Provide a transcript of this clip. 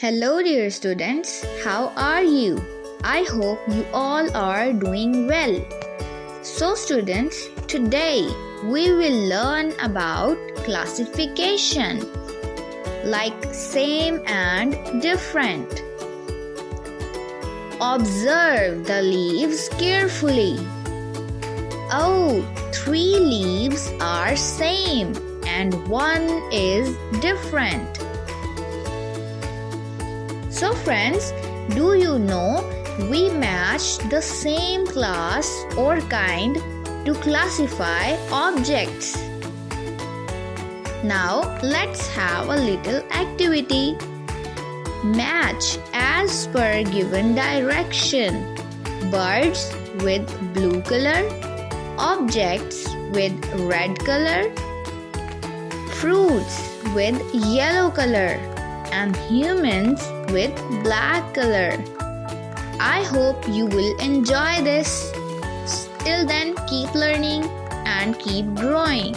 Hello dear students, how are you? I hope you all are doing well. So students, today we will learn about classification like same and different. Observe the leaves carefully. Oh, 3 leaves are same and 1 is different. So friends, do you know we match the same class or kind to classify objects? Now let's have a little activity. Match as per given direction. Birds with blue color, objects with red color, fruits with yellow color, and humans with black color. I hope you will enjoy this. Till then, keep learning and keep growing.